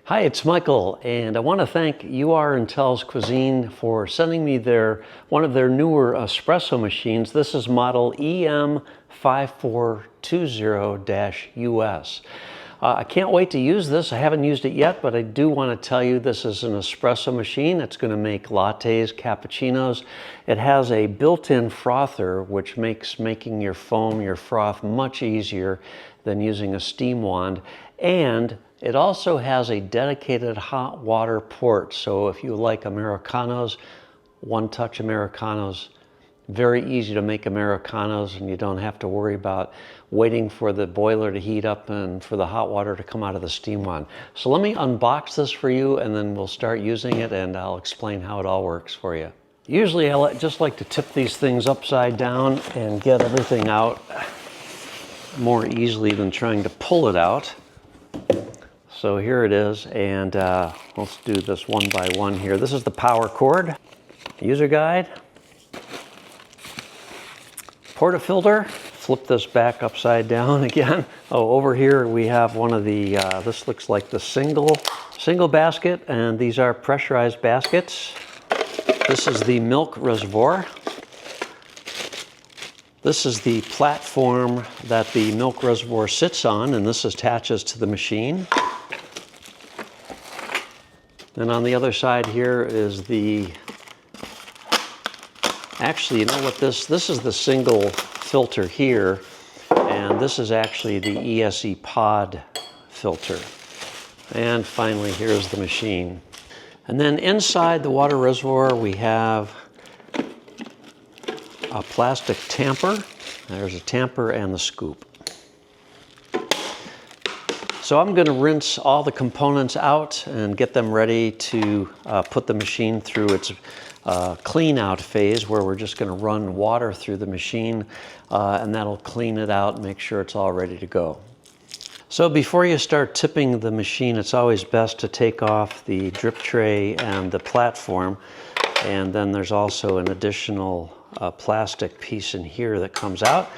Hi, it's Michael, and I want to thank Urintells Cuisine for sending me one of their newer espresso machines. This is model EM5420-US. I can't wait to use this. I haven't used it yet, but I do want to tell you this is an espresso machine. It's going to make lattes, cappuccinos. It has a built-in frother, which makes making your foam, your froth, much easier than using a steam wand. And it also has a dedicated hot water port. So if you like Americanos, one-touch Americanos, very easy to make Americanos, and you don't have to worry about waiting for the boiler to heat up and for the hot water to come out of the steam wand. So let me unbox this for you, and then we'll start using it, and I'll explain how it all works for you. Usually I just like to tip these things upside down and get everything out more easily than trying to pull it out. So here it is, and let's do this one by one here. This is the power cord, user guide, portafilter. Flip this back upside down again. Oh, over here we have one of the, this looks like the single basket, and these are pressurized baskets. This is the milk reservoir. This is the platform that the milk reservoir sits on, and this attaches to the machine. Then on the other side here is the, actually, you know what, this is the single filter here, and this is actually the ESE pod filter. And finally, here's the machine. And then inside the water reservoir, we have a plastic tamper. There's a tamper and the scoop. So I'm going to rinse all the components out and get them ready to put the machine through its clean out phase, where we're just going to run water through the machine, and that'll clean it out and make sure it's all ready to go. So before you start tipping the machine, it's always best to take off the drip tray and the platform, and then there's also an additional plastic piece in here that comes out.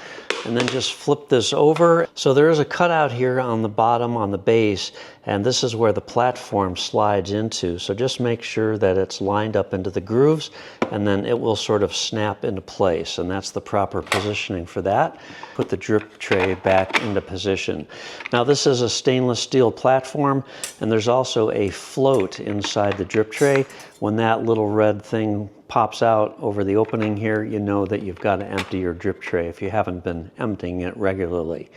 And then just flip this over. So there is a cutout here on the bottom, on the base, and this is where the platform slides into. So just make sure that it's lined up into the grooves, and then it will sort of snap into place, and that's the proper positioning for that. Put the drip tray back into position. Now this is a stainless steel platform, and there's also a float inside the drip tray. When that little red thing pops out over the opening here, you know that you've got to empty your drip tray if you haven't been emptying it regularly.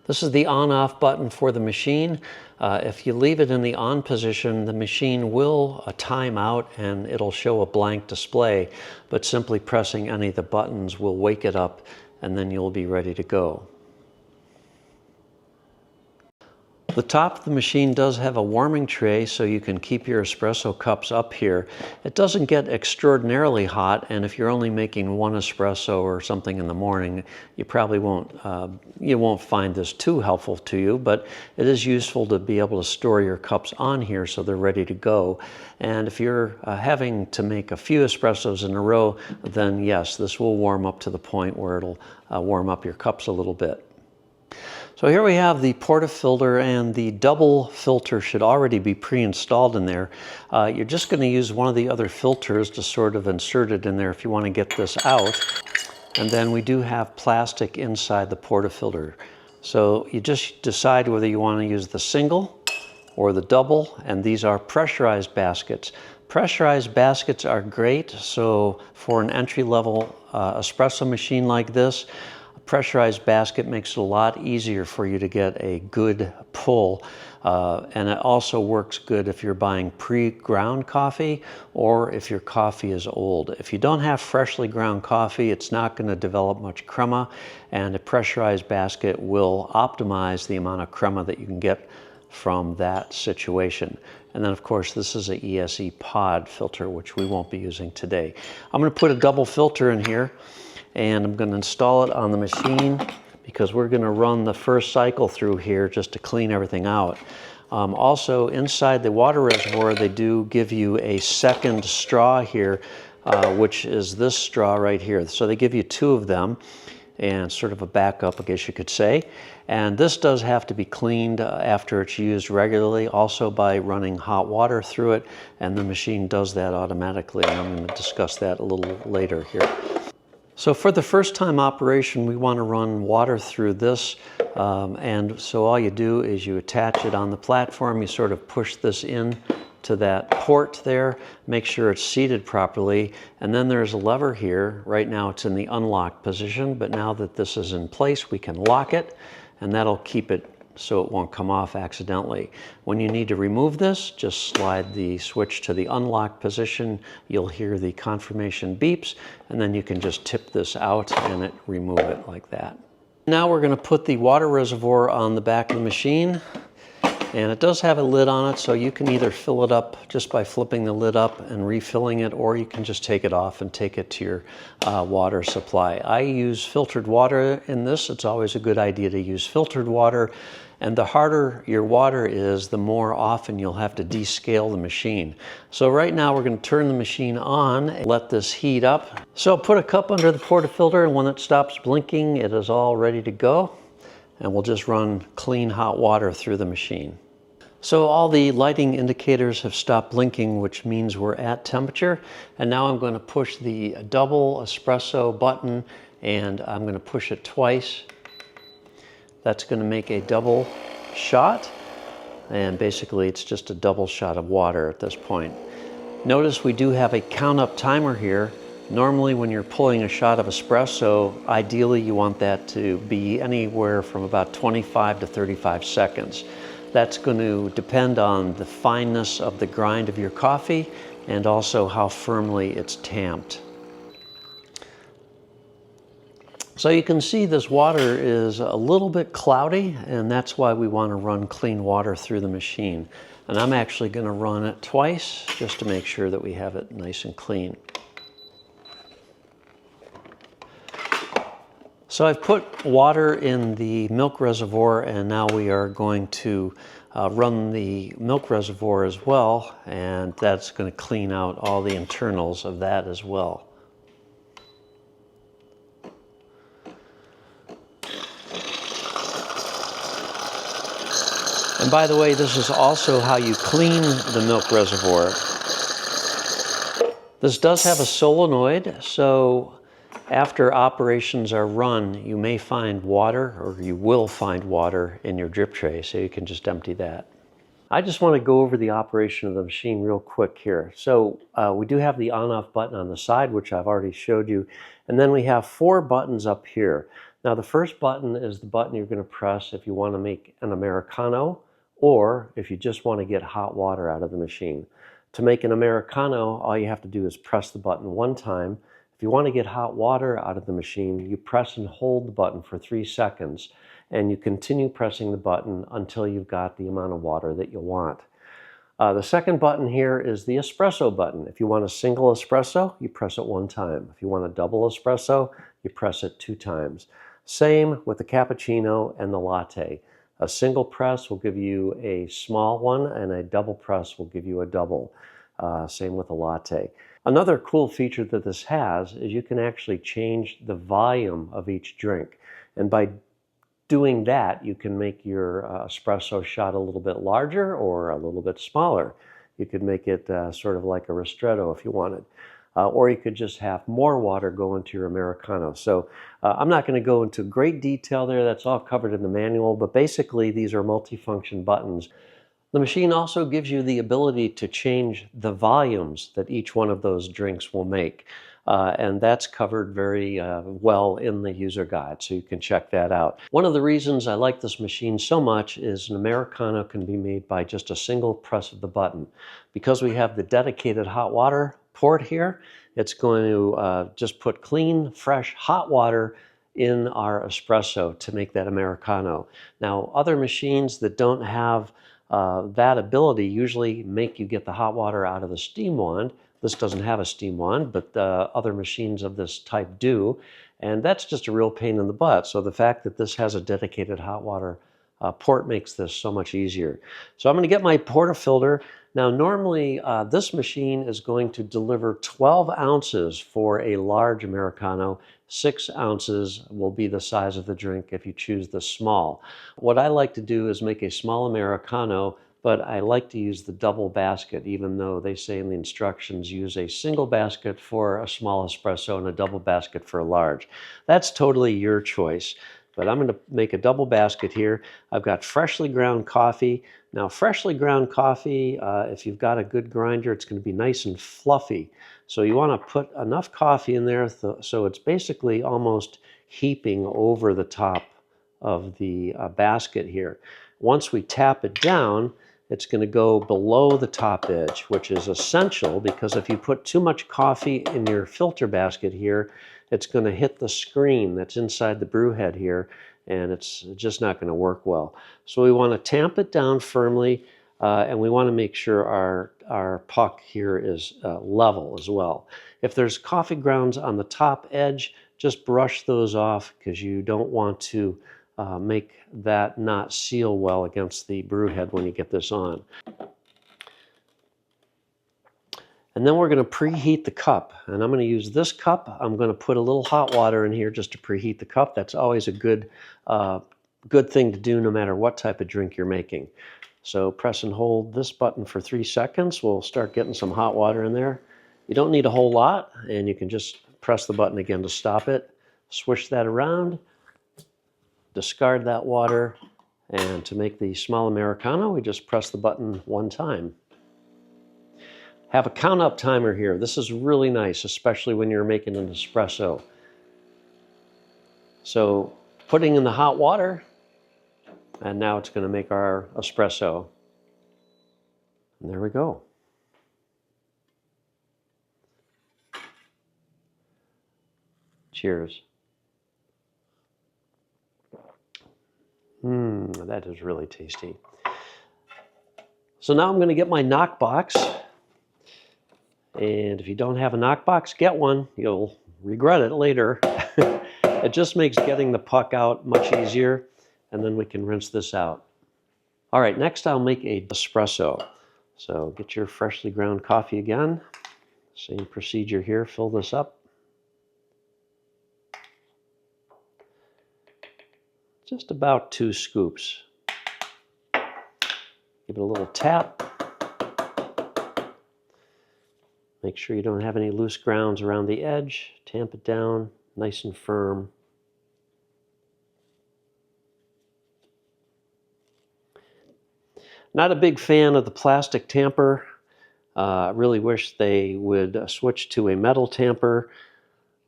This is the on-off button for the machine. If you leave it in the on position, the machine will time out and it'll show a blank display, but simply pressing any of the buttons will wake it up, and then you'll be ready to go. The top of the machine does have a warming tray, so you can keep your espresso cups up here. It doesn't get extraordinarily hot, and if you're only making one espresso or something in the morning, you probably won't find this too helpful to you, but it is useful to be able to store your cups on here so they're ready to go. And if you're having to make a few espressos in a row, then yes, this will warm up to the point where it'll warm up your cups a little bit. So here we have the portafilter, and the double filter should already be pre-installed in there. You're just going to use one of the other filters to sort of insert it in there if you want to get this out. And then we do have plastic inside the portafilter. So you just decide whether you want to use the single or the double, and these are pressurized baskets. Pressurized baskets are great, so for an entry-level espresso machine like this, pressurized basket makes it a lot easier for you to get a good pull, and it also works good if you're buying pre-ground coffee or if your coffee is old. If you don't have freshly ground coffee, it's not going to develop much crema, and a pressurized basket will optimize the amount of crema that you can get from that situation. And then of course this is a ESE pod filter, which we won't be using today. I'm going to put a double filter in here, and I'm going to install it on the machine because we're going to run the first cycle through here just to clean everything out. Also inside the water reservoir, they do give you a second straw here, which is this straw right here. So they give you two of them, and sort of a backup, I guess you could say. And this does have to be cleaned after it's used regularly, also by running hot water through it, and the machine does that automatically. And I'm going to discuss that a little later here. So for the first time operation, we want to run water through this. And so all you do is you attach it on the platform, you sort of push this in to that port there, make sure it's seated properly, and then there's a lever here. Right now it's in the unlocked position, but now that this is in place, we can lock it, and that'll keep it so it won't come off accidentally. When you need to remove this, just slide the switch to the unlocked position. You'll hear the confirmation beeps, and then you can just tip this out and remove it like that. Now we're going to put the water reservoir on the back of the machine. And it does have a lid on it, so you can either fill it up just by flipping the lid up and refilling it, or you can just take it off and take it to your water supply. I use filtered water in this. It's always a good idea to use filtered water. And the harder your water is, the more often you'll have to descale the machine. So right now we're going to turn the machine on and let this heat up. So put a cup under the portafilter, and when it stops blinking, it is all ready to go. And we'll just run clean hot water through the machine. So all the lighting indicators have stopped blinking, which means we're at temperature. And now I'm going to push the double espresso button, and I'm going to push it twice. That's going to make a double shot, and basically it's just a double shot of water at this point. Notice we do have a count up timer here. Normally when you're pulling a shot of espresso, ideally you want that to be anywhere from about 25 to 35 seconds. That's going to depend on the fineness of the grind of your coffee and also how firmly it's tamped. So you can see this water is a little bit cloudy, and that's why we want to run clean water through the machine. And I'm actually going to run it twice just to make sure that we have it nice and clean. So I've put water in the milk reservoir, and now we are going to run the milk reservoir as well, and that's going to clean out all the internals of that as well. And by the way, this is also how you clean the milk reservoir. This does have a solenoid, so after operations are run, you may find water, or you will find water in your drip tray, so you can just empty that. I just want to go over the operation of the machine real quick here. So we do have the on-off button on the side, which I've already showed you, and then we have 4 buttons up here. Now the first button is the button you're going to press if you want to make an Americano, or if you just want to get hot water out of the machine. To make an Americano, all you have to do is press the button 1 time. If you want to get hot water out of the machine, you press and hold the button for 3 seconds, and you continue pressing the button until you've got the amount of water that you want. The second button here is the espresso button. If you want a single espresso, you press it 1 time. If you want a double espresso, you press it 2 times. Same with the cappuccino and the latte. A single press will give you a small one, and a double press will give you a double. Same with a latte. Another cool feature that this has is you can actually change the volume of each drink. And by doing that, you can make your espresso shot a little bit larger or a little bit smaller. You could make it sort of like a ristretto if you wanted. Or you could just have more water go into your Americano. So I'm not going to go into great detail there. That's all covered in the manual. But basically, these are multifunction buttons. The machine also gives you the ability to change the volumes that each one of those drinks will make. And that's covered very well in the user guide, so you can check that out. One of the reasons I like this machine so much is an Americano can be made by just a single press of the button. Because we have the dedicated hot water port here, it's going to just put clean, fresh, hot water in our espresso to make that Americano. Now, other machines that don't have that ability usually make you get the hot water out of the steam wand. This doesn't have a steam wand, but other machines of this type do, and that's just a real pain in the butt. So the fact that this has a dedicated hot water port makes this so much easier. So I'm going to get my portafilter. Now normally this machine is going to deliver 12 ounces for a large Americano 6 ounces will be the size of the drink if you choose the small. What I like to do is make a small Americano, but I like to use the double basket, even though they say in the instructions use a single basket for a small espresso and a double basket for a large. That's totally your choice. But I'm going to make a double basket here. I've got freshly ground coffee. Now, freshly ground coffee, if you've got a good grinder, it's going to be nice and fluffy. So you want to put enough coffee in there so it's basically almost heaping over the top of the basket here. Once we tap it down, it's going to go below the top edge, which is essential because if you put too much coffee in your filter basket here, it's going to hit the screen that's inside the brew head here, and it's just not going to work well. So we want to tamp it down firmly, and we want to make sure our puck here is level as well. If there's coffee grounds on the top edge, just brush those off because you don't want to make that not seal well against the brew head when you get this on. And then we're going to preheat the cup. And I'm going to use this cup. I'm going to put a little hot water in here just to preheat the cup. That's always a good thing to do no matter what type of drink you're making. So press and hold this button for 3 seconds. We'll start getting some hot water in there. You don't need a whole lot, and you can just press the button again to stop it. Swish that around, discard that water, and to make the small Americano, we just press the button 1 time. Have a count up timer here. This is really nice, especially when you're making an espresso. So putting in the hot water, and now it's going to make our espresso. And there we go. Cheers. That is really tasty. So now I'm going to get my knockbox. And if you don't have a knockbox, get one. You'll regret it later. It just makes getting the puck out much easier, and then we can rinse this out. All right, next I'll make a espresso. So get your freshly ground coffee again. Same procedure here, fill this up. Just about 2 scoops. Give it a little tap. Make sure you don't have any loose grounds around the edge. Tamp it down, nice and firm. Not a big fan of the plastic tamper. I really wish they would switch to a metal tamper,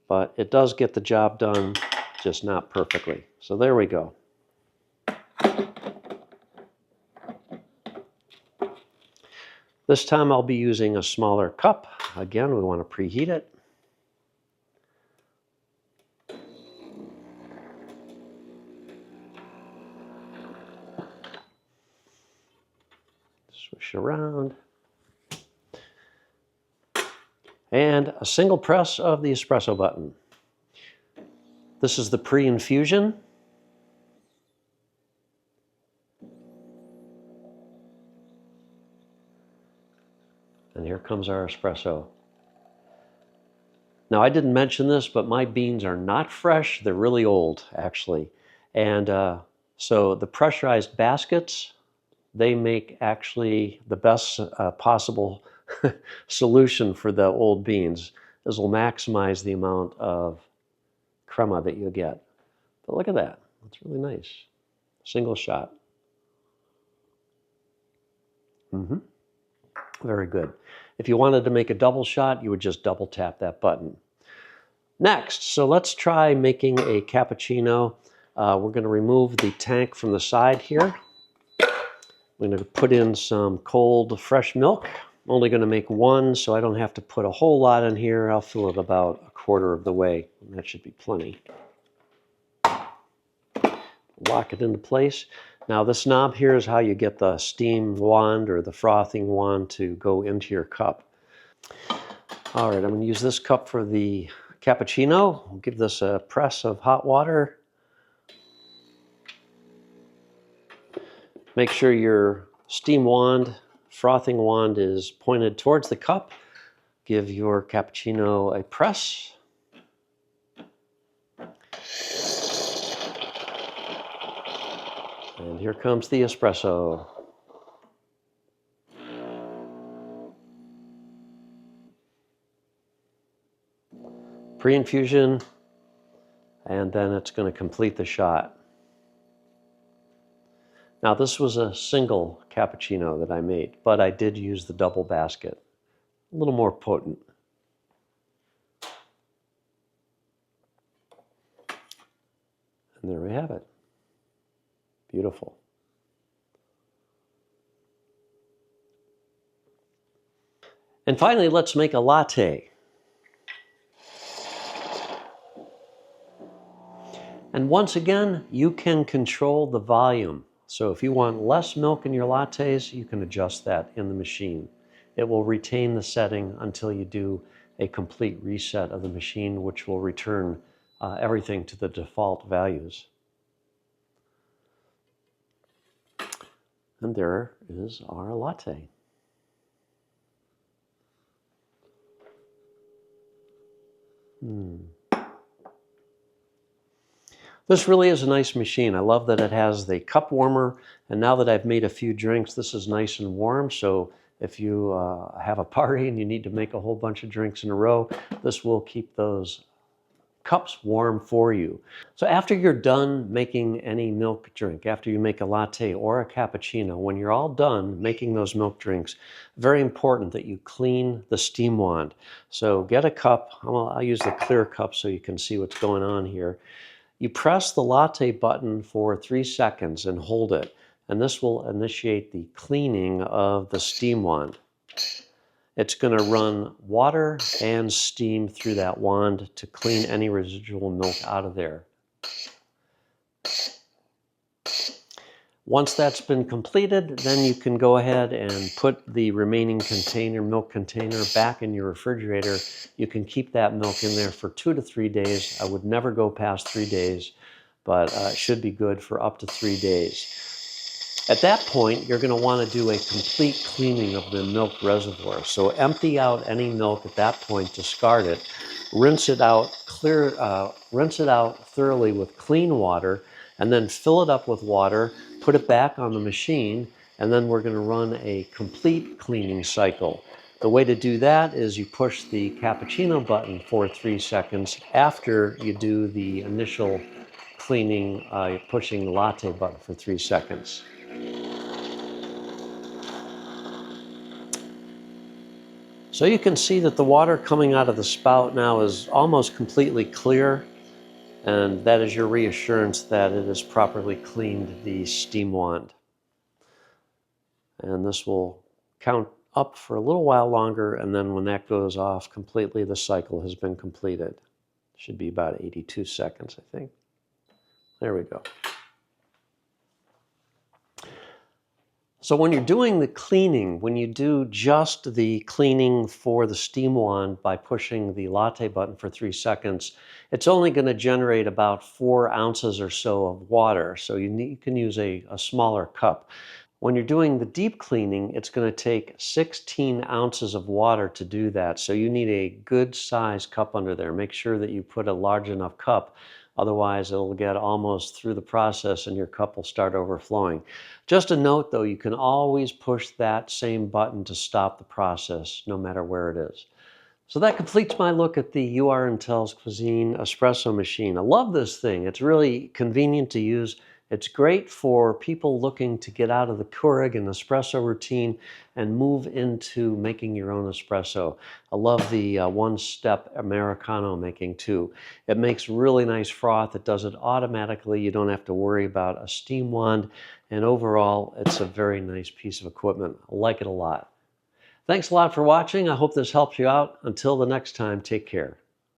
but it does get the job done, just not perfectly. So there we go. This time I'll be using a smaller cup. Again, we want to preheat it. Swish around. And a single press of the espresso button. This is the pre-infusion. And here comes our espresso. Now, I didn't mention this, but my beans are not fresh. They're really old, actually. And so the pressurized baskets, they make actually the best possible solution for the old beans. This will maximize the amount of crema that you get. But look at that. That's really nice. Single shot. Very good. If you wanted to make a double shot, you would just double tap that button. Next, so let's try making a cappuccino. We're going to remove the tank from the side here. We're going to put in some cold, fresh milk. I'm only going to make 1, so I don't have to put a whole lot in here. I'll fill it about 1/4 of the way. That should be plenty. Lock it into place. Now this knob here is how you get the steam wand or the frothing wand to go into your cup. All right, I'm going to use this cup for the cappuccino. I'll give this a press of hot water. Make sure your steam wand, frothing wand is pointed towards the cup. Give your cappuccino a press. And here comes the espresso. Pre-infusion, and then it's going to complete the shot. Now this was a single cappuccino that I made, but I did use the double basket. A little more potent. And there we have it. Beautiful. And finally, let's make a latte. And once again, you can control the volume. So if you want less milk in your lattes, you can adjust that in the machine. It will retain the setting until you do a complete reset of the machine, which will return everything to the default values. And there is our latte. This really is a nice machine. I love that it has the cup warmer, and now that I've made a few drinks, this is nice and warm, so if you have a party and you need to make a whole bunch of drinks in a row, this will keep those cups warm for you. So after you're done making any milk drink, after you make a latte or a cappuccino, when you're all done making those milk drinks, very important that you clean the steam wand. So get a cup. I'll use the clear cup so you can see what's going on here. You press the latte button for 3 seconds and hold it, and this will initiate the cleaning of the steam wand. It's going to run water and steam through that wand to clean any residual milk out of there. Once that's been completed, then you can go ahead and put the remaining container, milk container, back in your refrigerator. You can keep that milk in there for 2 to 3 days. I would never go past 3 days, but it should be good for up to 3 days. At that point, you're going to want to do a complete cleaning of the milk reservoir. So empty out any milk at that point, discard it, rinse it out thoroughly with clean water, and then fill it up with water, put it back on the machine, and then we're going to run a complete cleaning cycle. The way to do that is you push the cappuccino button for 3 seconds after you do the initial cleaning, pushing the latte button for 3 seconds. So you can see that the water coming out of the spout now is almost completely clear, and that is your reassurance that it has properly cleaned the steam wand. And this will count up for a little while longer, and then when that goes off completely, the cycle has been completed. Should be about 82 seconds, I think. There we go. So when you're doing the cleaning, when you do just the cleaning for the steam wand by pushing the latte button for 3 seconds, it's only going to generate about 4 ounces or so of water. So you can use a smaller cup. When you're doing the deep cleaning, it's going to take 16 ounces of water to do that. So you need a good size cup under there. Make sure that you put a large enough cup. Otherwise, it'll get almost through the process and your cup will start overflowing. Just a note, though, you can always push that same button to stop the process, no matter where it is. So that completes my look at the Urintells Cuisine espresso machine. I love this thing. It's really convenient to use. It's great for people looking to get out of the Keurig and espresso routine and move into making your own espresso. I love the one-step Americano making too. It makes really nice froth. It does it automatically. You don't have to worry about a steam wand. And overall, it's a very nice piece of equipment. I like it a lot. Thanks a lot for watching. I hope this helps you out. Until the next time, take care.